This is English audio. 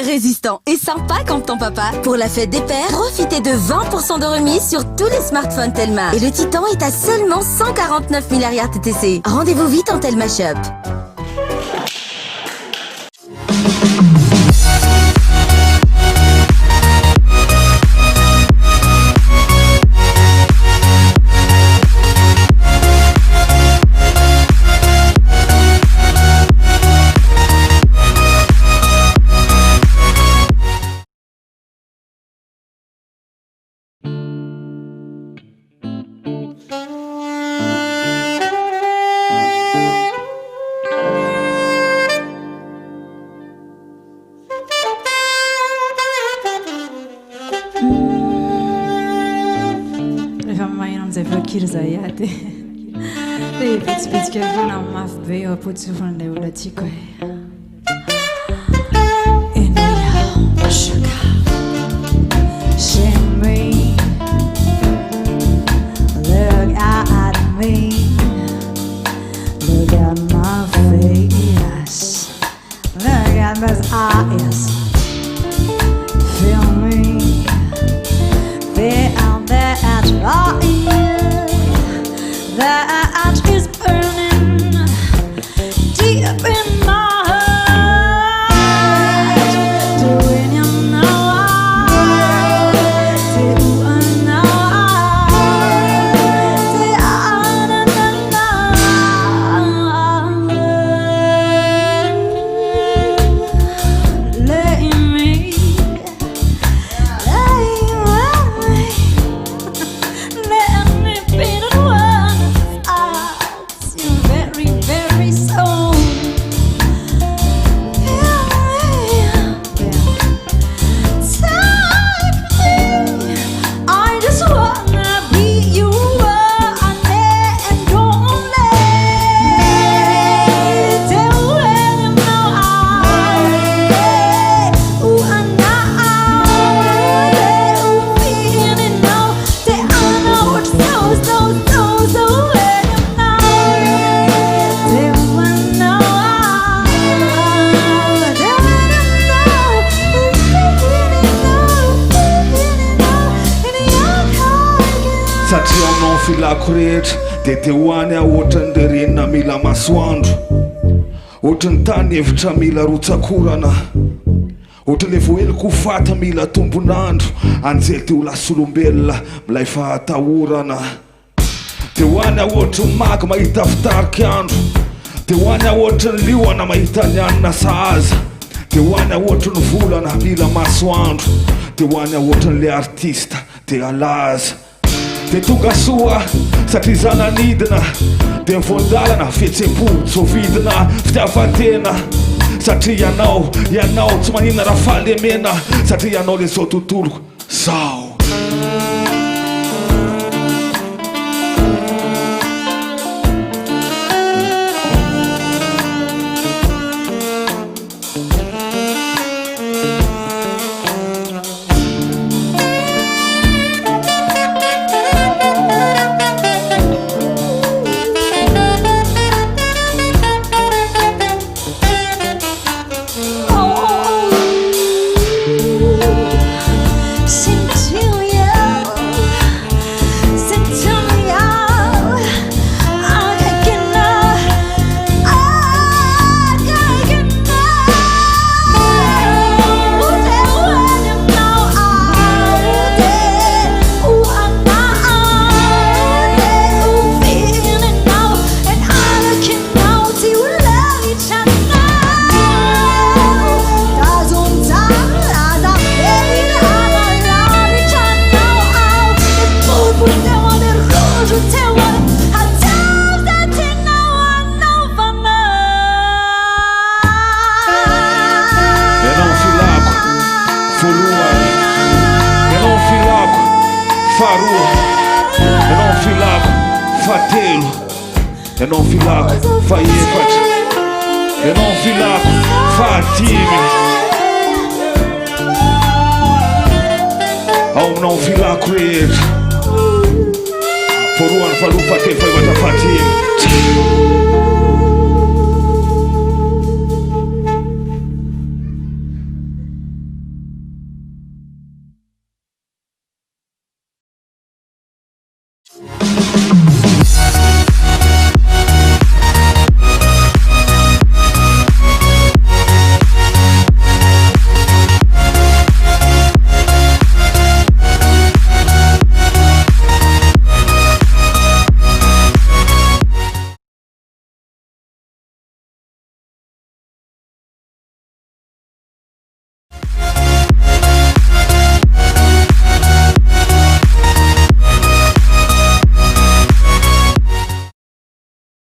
Résistant et sympa comme ton papa. Pour la fête des pères, profitez de 20% de remise sur tous les smartphones Telma. Et le Titan est à seulement 149 milliards TTC. Rendez-vous vite en Telma Shop. Kirzayate. It's que vana maf veo putsu from the ulatico. Enoya sugar. Shimmy. Look at me. Look at my face. Look at those eyes. Feel me. Feel that right. That is burning deep in my heart. Doing you know Tete wania otrany renina mila masoandro otrany tany evitra mila rotsakorana otrany voeloko fata mila tombonandro anjely teo lasolombelona milay fahatahorana teo ania otrany maga mahita fitarika andro teo ania otrany lioana mahita ny anina sahaza teo ania otrany volana mila masoandro teo ania otrany le artista te alaza de tonga soa satria zananidina de mivondalana fihetsem-po tsy vidina fitiavatena satria ianao tsy manina raha fahalemena satria ianao le zao tontolo zao Eu não filaco, vai efat. Eu não filaco, Fatime. Ao não filaco ele. Por um ano falou Fatime, foi bater Fatime.